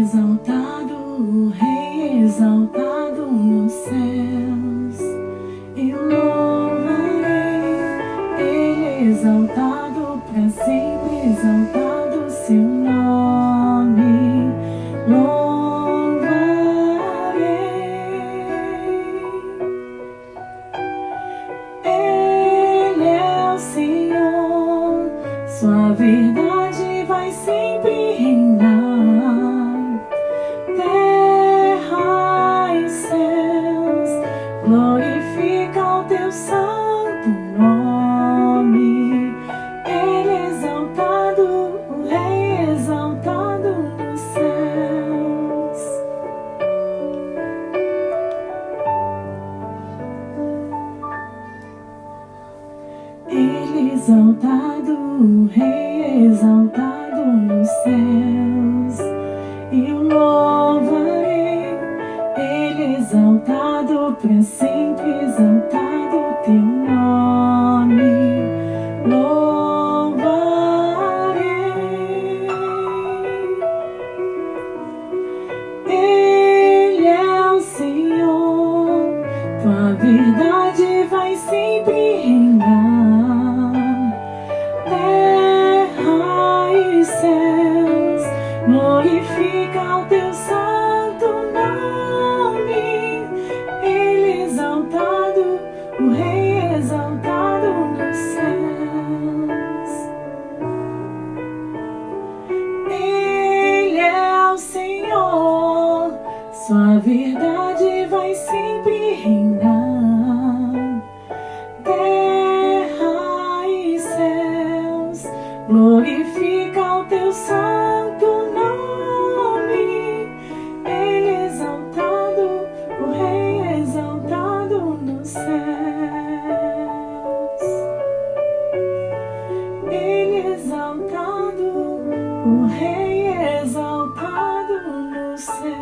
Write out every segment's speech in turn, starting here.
exaltado, o Rei exaltado nos céus. Eu louvarei, Ele exaltado para sempre, exaltado seu nome. Louvarei. Ele é o Senhor, sua verdade vai sempre reinar. Terra e céus, glorifica o teu santo nome. Ele é exaltado, o Rei exaltado nos céus. Ele é exaltado, o Rei exaltado nos céus. Eu louvarei, Ele é exaltado para sempre, exaltado o teu nome. Louvarei. Ele é o Senhor, tua verdade vai sempre reinar. Terra e céus, glorifica o teu santo nome. Ele é exaltado, o Rei exaltado nos céus. Ele é o Senhor, sua verdade vai sempre reinar. Terra e céus, glorifica o teu santo nome. Ele é exaltado, o Rei é exaltado nos céus. Ele é exaltado, o Rei é exaltado nos céus.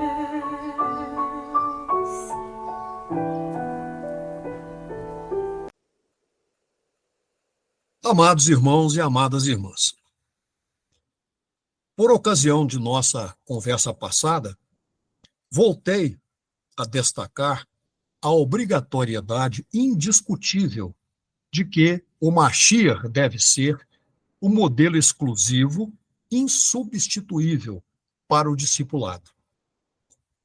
Amados irmãos e amadas irmãs, por ocasião de nossa conversa passada, voltei a destacar a obrigatoriedade indiscutível de que o Mashiach deve ser o modelo exclusivo, insubstituível para o discipulado.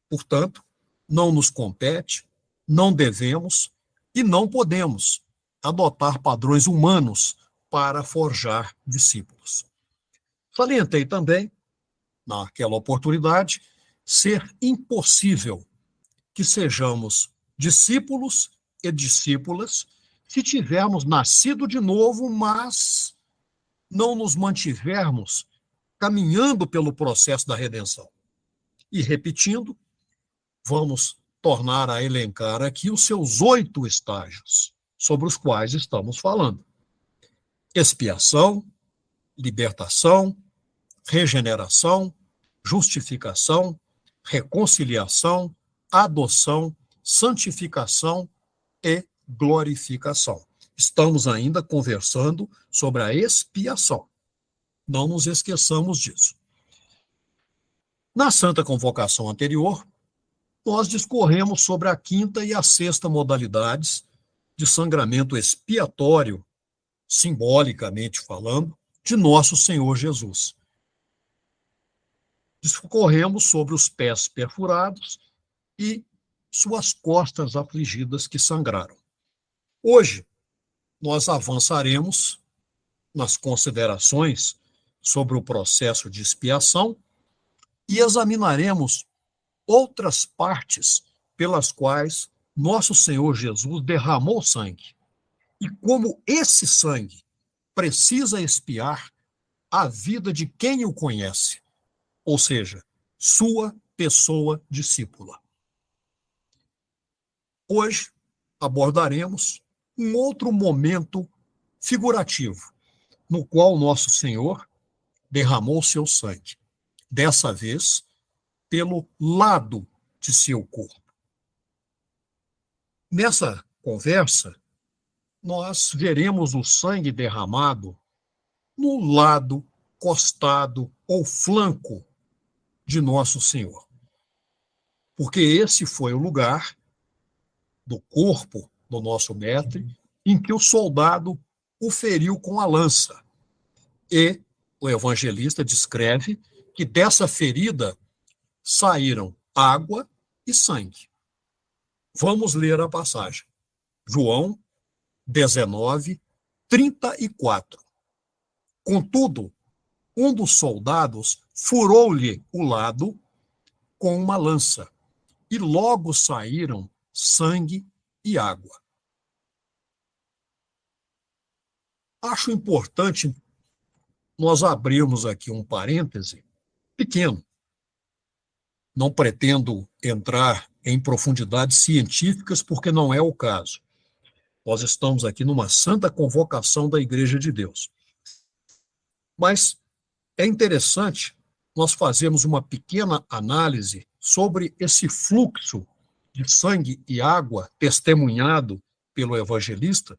Portanto, não nos compete, não devemos e não podemos adotar padrões humanos para forjar discípulos. Salientei também, naquela oportunidade, ser impossível que sejamos discípulos e discípulas se tivermos nascido de novo, mas não nos mantivermos caminhando pelo processo da redenção. E repetindo, vamos tornar a elencar aqui os seus 8 estágios sobre os quais estamos falando: expiação, libertação, regeneração, justificação, reconciliação, adoção, santificação e glorificação. Estamos ainda conversando sobre a expiação. Não nos esqueçamos disso. Na Santa Convocação anterior, nós discorremos sobre a 5ª e a 6ª modalidades de sangramento expiatório, simbolicamente falando, de nosso Senhor Jesus. Discorremos sobre os pés perfurados e suas costas afligidas que sangraram. Hoje, nós avançaremos nas considerações sobre o processo de expiação e examinaremos outras partes pelas quais nosso Senhor Jesus derramou sangue e como esse sangue precisa expiar a vida de quem o conhece, ou seja, sua pessoa discípula. Hoje abordaremos um outro momento figurativo, no qual nosso Senhor derramou seu sangue, dessa vez pelo lado de seu corpo. Nessa conversa, nós veremos o sangue derramado no lado, costado ou flanco de Nosso Senhor. Porque esse foi o lugar do corpo do nosso mestre em que o soldado o feriu com a lança. E o evangelista descreve que dessa ferida saíram água e sangue. Vamos ler a passagem. João 19, 34. Contudo, um dos soldados furou-lhe o lado com uma lança, e logo saíram sangue e água. Acho importante nós abrirmos aqui um parêntese pequeno. Não pretendo entrar em profundidades científicas, porque não é o caso. Nós estamos aqui numa santa convocação da Igreja de Deus. Mas é interessante nós fazermos uma pequena análise sobre esse fluxo de sangue e água testemunhado pelo evangelista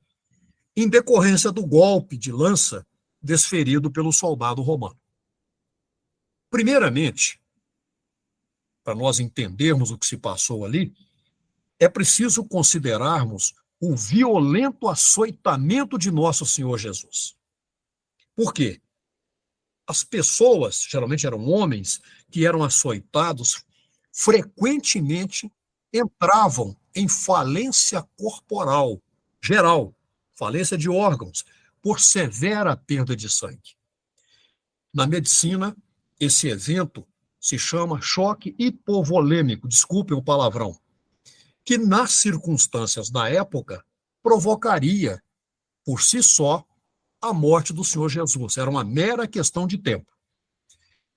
em decorrência do golpe de lança desferido pelo soldado romano. Primeiramente, para nós entendermos o que se passou ali, é preciso considerarmos o violento açoitamento de nosso Senhor Jesus. Por quê? As pessoas, geralmente eram homens, que eram açoitados, frequentemente entravam em falência corporal, geral, falência de órgãos, por severa perda de sangue. Na medicina, esse evento se chama choque hipovolêmico, desculpem o palavrão, que nas circunstâncias da época provocaria, por si só, a morte do Senhor Jesus. Era uma mera questão de tempo.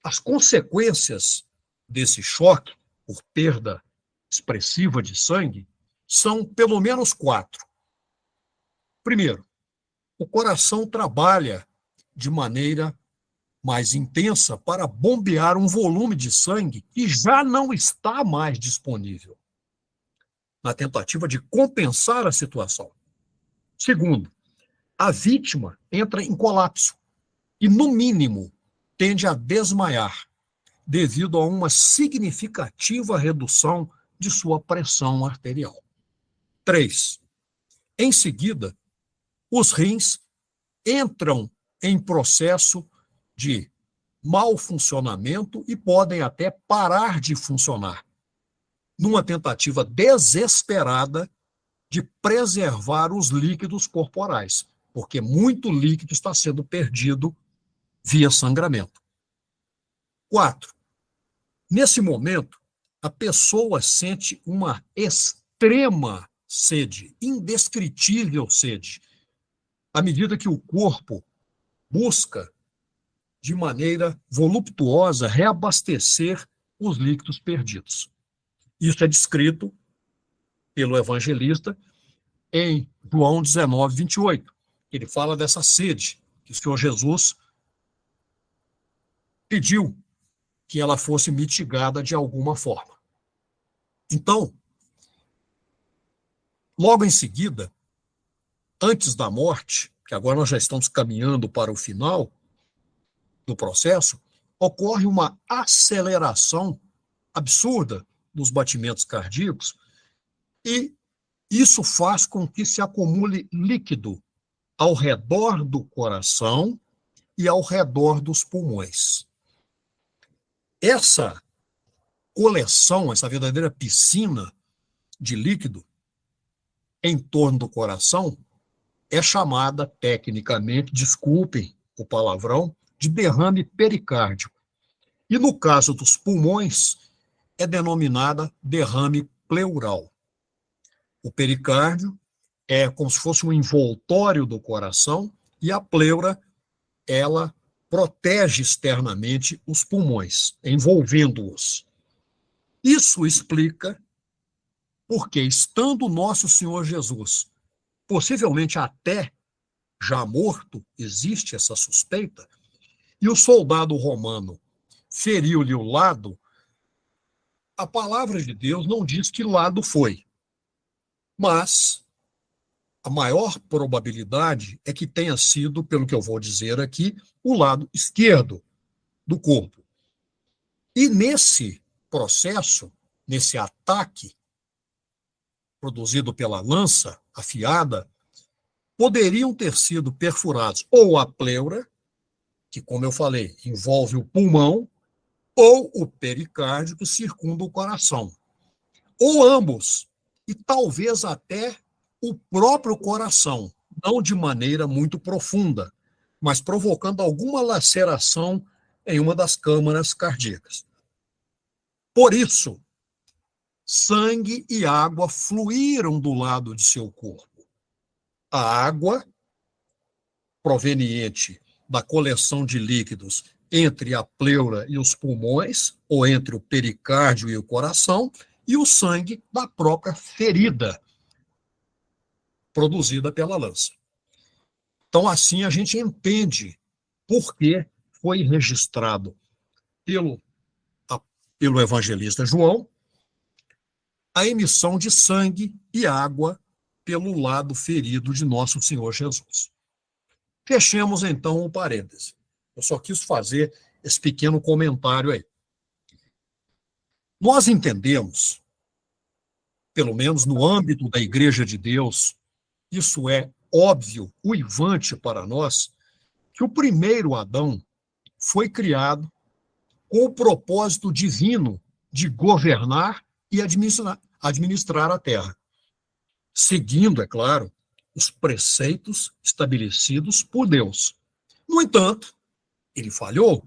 As consequências desse choque, por perda expressiva de sangue, são pelo menos 4. Primeiro, o coração trabalha de maneira mais intensa para bombear um volume de sangue que já não está mais disponível, na tentativa de compensar a situação. Segundo, a vítima entra em colapso e, no mínimo, tende a desmaiar devido a uma significativa redução de sua pressão arterial. 3. Em seguida, os rins entram em processo de mau funcionamento e podem até parar de funcionar, numa tentativa desesperada de preservar os líquidos corporais, porque muito líquido está sendo perdido via sangramento. 4. Nesse momento, a pessoa sente uma extrema sede, indescritível sede, à medida que o corpo busca, de maneira voluptuosa, reabastecer os líquidos perdidos. Isso é descrito pelo evangelista em João 19, 28. Ele fala dessa sede que o Senhor Jesus pediu que ela fosse mitigada de alguma forma. Então, logo em seguida, antes da morte, que agora nós já estamos caminhando para o final do processo, ocorre uma aceleração absurda dos batimentos cardíacos e isso faz com que se acumule líquido ao redor do coração e ao redor dos pulmões. Essa coleção, essa verdadeira piscina de líquido em torno do coração é chamada tecnicamente, desculpem o palavrão, de derrame pericárdico. E no caso dos pulmões, é denominada derrame pleural. O pericárdio é como se fosse um envoltório do coração e a pleura, ela protege externamente os pulmões, envolvendo-os. Isso explica porque, estando nosso Senhor Jesus, possivelmente até já morto, existe essa suspeita, e o soldado romano feriu-lhe o lado, a palavra de Deus não diz que lado foi, mas a maior probabilidade é que tenha sido, pelo que eu vou dizer aqui, o lado esquerdo do corpo. E nesse processo, nesse ataque produzido pela lança afiada, poderiam ter sido perfurados ou a pleura, que, como eu falei, envolve o pulmão, ou o pericárdio, que circunda o coração. Ou ambos, e talvez até o próprio coração, não de maneira muito profunda, mas provocando alguma laceração em uma das câmaras cardíacas. Por isso, sangue e água fluíram do lado de seu corpo. A água, proveniente da coleção de líquidos entre a pleura e os pulmões, ou entre o pericárdio e o coração, e o sangue da própria ferida produzida pela lança. Então, assim, a gente entende por que foi registrado pelo evangelista João a emissão de sangue e água pelo lado ferido de nosso Senhor Jesus. Fechemos, então, o parêntese. Eu só quis fazer esse pequeno comentário aí. Nós entendemos, pelo menos no âmbito da Igreja de Deus, isso é óbvio, uivante para nós, que o primeiro Adão foi criado com o propósito divino de governar e administrar a terra, seguindo, é claro, os preceitos estabelecidos por Deus. No entanto, ele falhou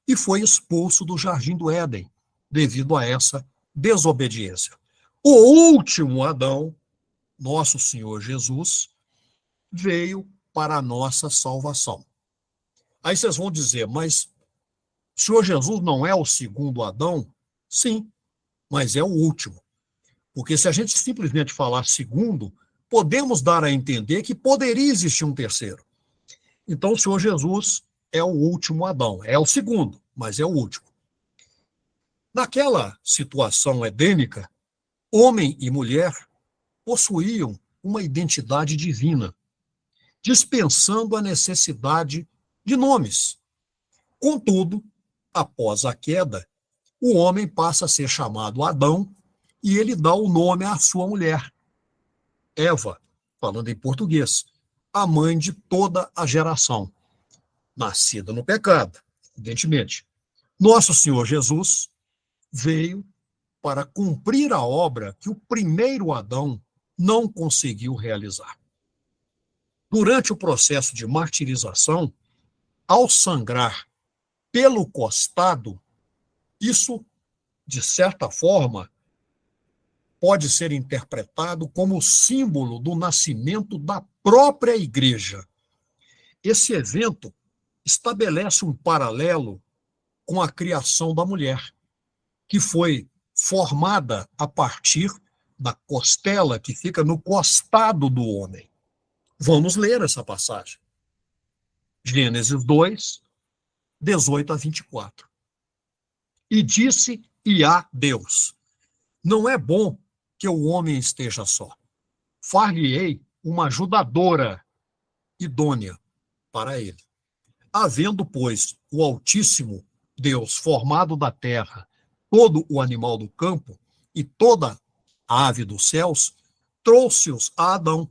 e foi expulso do Jardim do Éden, devido a essa desobediência. O último Adão, nosso Senhor Jesus, veio para a nossa salvação. Aí vocês vão dizer, mas o Senhor Jesus não é o segundo Adão? Sim, mas é o último. Porque se a gente simplesmente falar segundo, podemos dar a entender que poderia existir um terceiro. Então, o Senhor Jesus é o último Adão. É o segundo, mas é o último. Naquela situação edênica, homem e mulher possuíam uma identidade divina, dispensando a necessidade de nomes. Contudo, após a queda, o homem passa a ser chamado Adão e ele dá o nome à sua mulher, Eva, falando em português, a mãe de toda a geração, nascida no pecado, evidentemente. Nosso Senhor Jesus veio para cumprir a obra que o primeiro Adão não conseguiu realizar. Durante o processo de martirização, ao sangrar pelo costado, isso, de certa forma, pode ser interpretado como símbolo do nascimento da própria igreja. Esse evento estabelece um paralelo com a criação da mulher, que foi formada a partir da costela que fica no costado do homem. Vamos ler essa passagem. Gênesis 2, 18 a 24. E disse Iá Deus, não é bom que o homem esteja só. Far-lhe-ei uma ajudadora idônea para ele. Havendo, pois, o Altíssimo Deus formado da terra, todo o animal do campo e toda a ave dos céus, trouxe-os a Adão,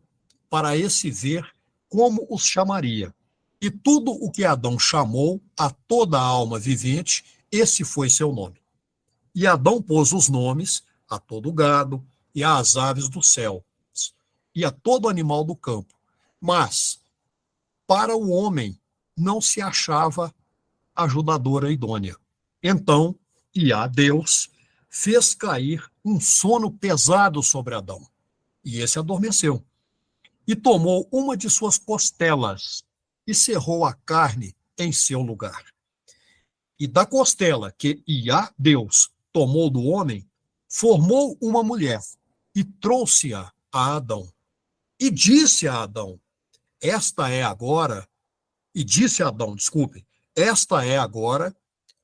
para esse ver como os chamaria. E tudo o que Adão chamou a toda a alma vivente, esse foi seu nome. E Adão pôs os nomes a todo o gado e às aves do céu, e a todo animal do campo. Mas, para o homem, não se achava ajudadora idônea. Então, Iá Deus fez cair um sono pesado sobre Adão, e esse adormeceu. E tomou uma de suas costelas e cerrou a carne em seu lugar. E da costela que Iá Deus tomou do homem, formou uma mulher e trouxe-a a Adão. E disse a Adão, esta é agora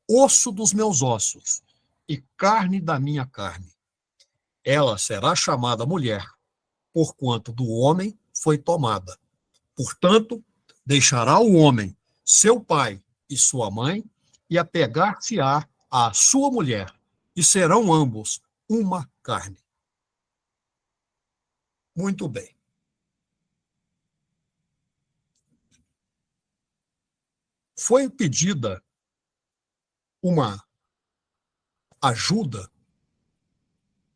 osso dos meus ossos e carne da minha carne. Ela será chamada mulher, porquanto do homem foi tomada. Portanto, deixará o homem seu pai e sua mãe, e apegar-se-á à sua mulher, e serão ambos uma carne. Muito bem. Foi pedida uma ajuda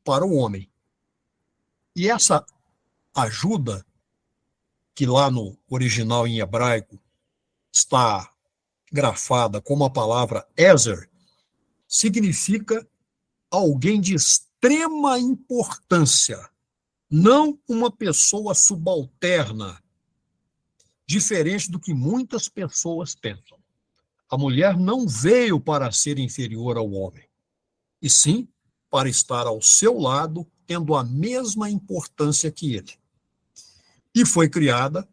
para o homem. E essa ajuda, que lá no original em hebraico está grafada como a palavra Ezer, significa alguém de extrema importância, não uma pessoa subalterna, diferente do que muitas pessoas pensam. A mulher não veio para ser inferior ao homem, e sim para estar ao seu lado, tendo a mesma importância que ele. E foi criada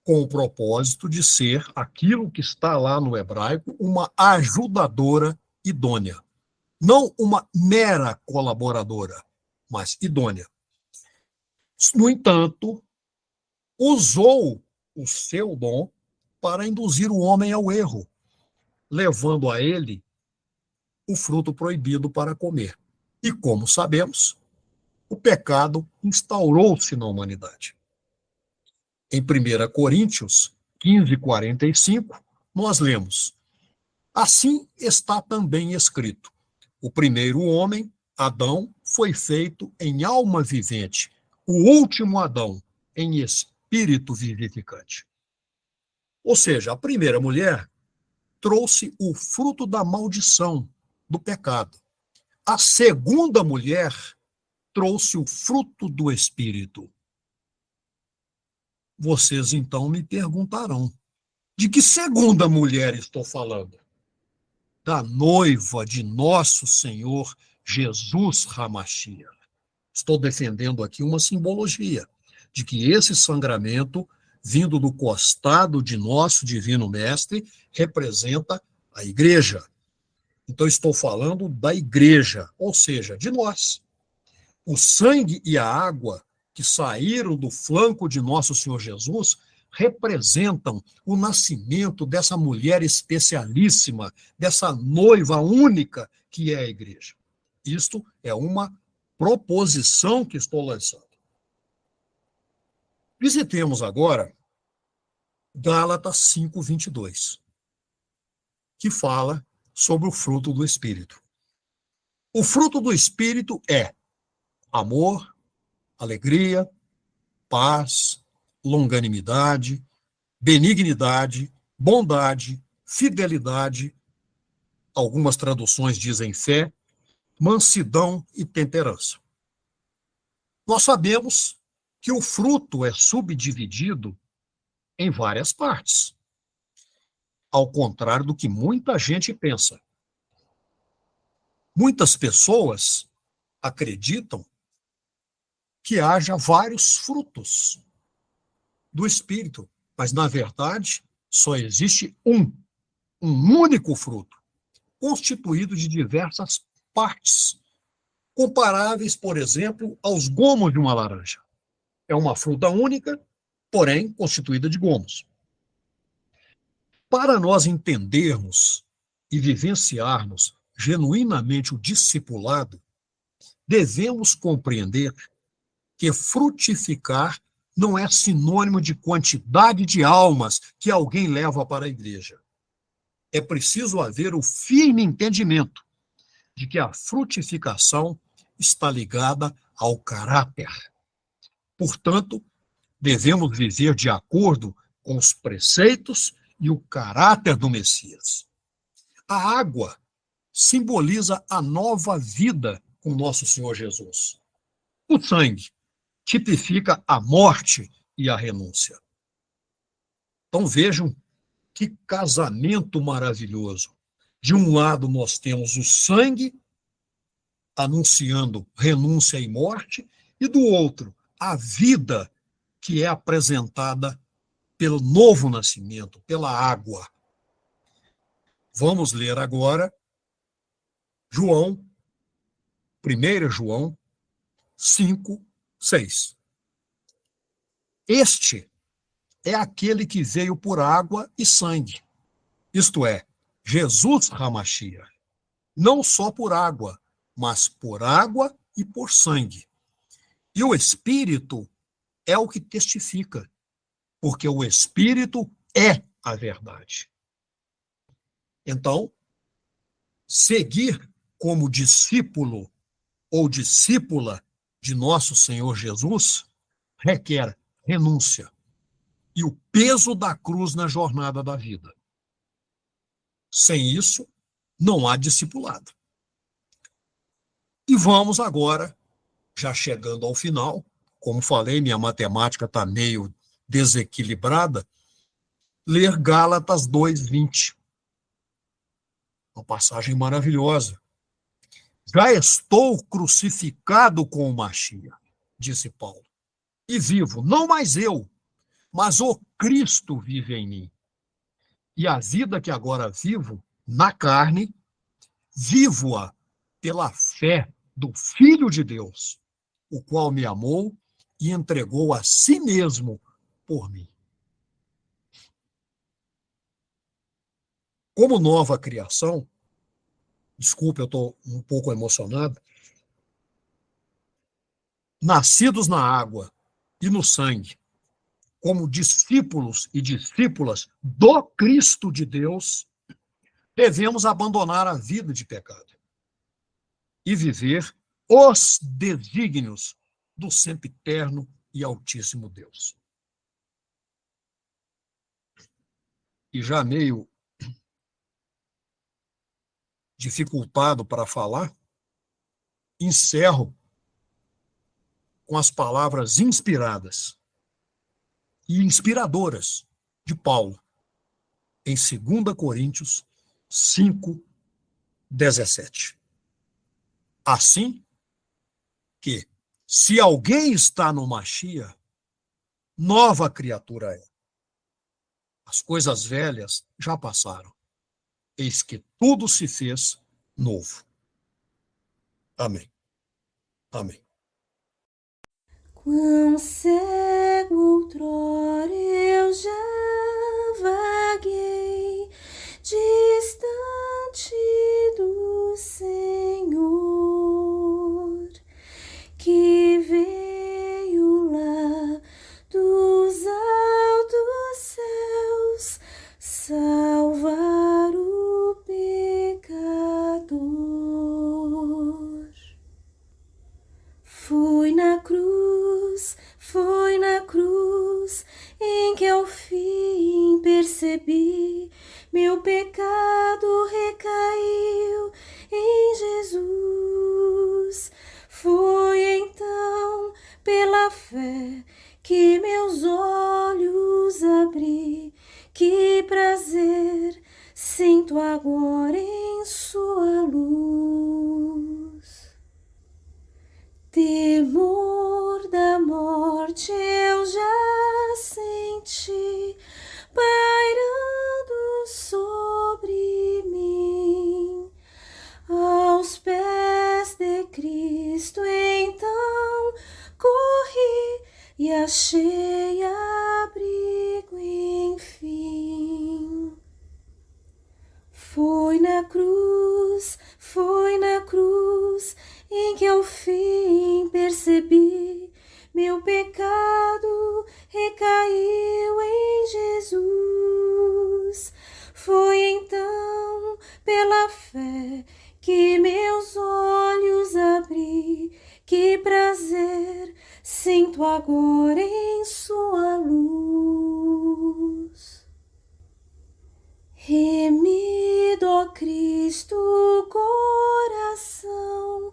com o propósito de ser aquilo que está lá no hebraico, uma ajudadora idônea. Não uma mera colaboradora, mas idônea. No entanto, usou o seu dom para induzir o homem ao erro, levando a ele o fruto proibido para comer. E como sabemos, o pecado instaurou-se na humanidade. Em 1 Coríntios 15:45, nós lemos: assim está também escrito: o primeiro homem, Adão, foi feito em alma vivente, o último Adão em espírito vivificante. Ou seja, a primeira mulher trouxe o fruto da maldição, do pecado. A segunda mulher trouxe o fruto do espírito. Vocês então me perguntarão: de que segunda mulher estou falando? Da noiva de nosso Senhor Jesus Hamashiach. Estou defendendo aqui uma simbologia de que esse sangramento, vindo do costado de nosso divino mestre, representa a igreja. Então, estou falando da igreja, ou seja, de nós. O sangue e a água que saíram do flanco de nosso Senhor Jesus representam o nascimento dessa mulher especialíssima, dessa noiva única que é a igreja. Isto é uma proposição que estou lançando. Visitemos agora Gálatas 5:22, que fala sobre o fruto do Espírito. O fruto do Espírito é amor, alegria, paz, longanimidade, benignidade, bondade, fidelidade, algumas traduções dizem fé, mansidão e temperança. Nós sabemos que o fruto é subdividido em várias partes, ao contrário do que muita gente pensa. Muitas pessoas acreditam que haja vários frutos do Espírito, mas, na verdade, só existe um único fruto, constituído de diversas partes, comparáveis, por exemplo, aos gomos de uma laranja. É uma fruta única, porém constituída de gomos. Para nós entendermos e vivenciarmos genuinamente o discipulado, devemos compreender que frutificar não é sinônimo de quantidade de almas que alguém leva para a igreja. É preciso haver o firme entendimento de que a frutificação está ligada ao caráter. Portanto, devemos viver de acordo com os preceitos e o caráter do Messias. A água simboliza a nova vida com nosso Senhor Jesus. O sangue tipifica a morte e a renúncia. Então vejam que casamento maravilhoso. De um lado nós temos o sangue anunciando renúncia e morte, e do outro a vida que é apresentada pelo novo nascimento, pela água. Vamos ler agora João, 1 João 5:6. Este é aquele que veio por água e sangue, isto é, Jesus Hamashiach. não só por água, mas por água e por sangue. E o Espírito é o que testifica, porque o Espírito é a verdade. Então, seguir como discípulo ou discípula de nosso Senhor Jesus requer renúncia e o peso da cruz na jornada da vida. Sem isso, não há discipulado. E vamos agora, já chegando ao final, como falei, minha matemática está meio desequilibrada, ler Gálatas 2:20. Uma passagem maravilhosa. Já estou crucificado com o Machia, disse Paulo, e vivo, não mais eu, mas o Cristo vive em mim. E a vida que agora vivo na carne, vivo-a pela fé do Filho de Deus, o qual me amou e entregou a si mesmo por mim. Como nova criação, desculpe, eu estou um pouco emocionado, nascidos na água e no sangue, como discípulos e discípulas do Cristo de Deus, devemos abandonar a vida de pecado e viver os desígnios do sempiterno e altíssimo Deus. E já meio dificultado para falar, encerro com as palavras inspiradas e inspiradoras de Paulo, em 2 Coríntios 5:17. Assim que, se alguém está no Machia, nova criatura é. As coisas velhas já passaram. Eis que tudo se fez novo. Amém. Amém. Quão cego outrora eu já vaguei, distante do Senhor, que veio lá dos altos céus salvar o pecador. Foi na cruz em que ao fim percebi meu pecado recaiu em Jesus. Foi então pela fé que meus olhos abri, que prazer sinto agora em sua luz. Temor da morte eu já senti pairando sobre mim. Aos pés de Cristo então corri e achei abrigo enfim. Foi na cruz em que ao fim percebi meu pecado recaiu em Jesus. Foi então pela fé que meus olhos abri, que prazer sinto agora em sua luz. Remido, ó Cristo, o coração,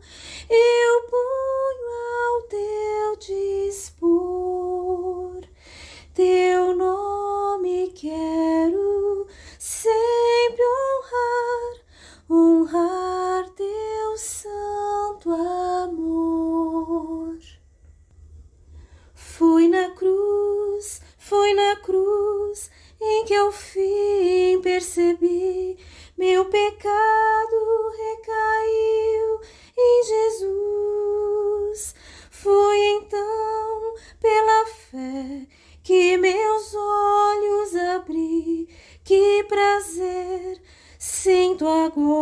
eu ponho ao teu dispor. Teu nome quero sempre honrar teu santo amor. Foi na cruz em que ao fim percebi meu pecado recaiu em Jesus. Foi então pela fé que meus olhos abri, que prazer sinto agora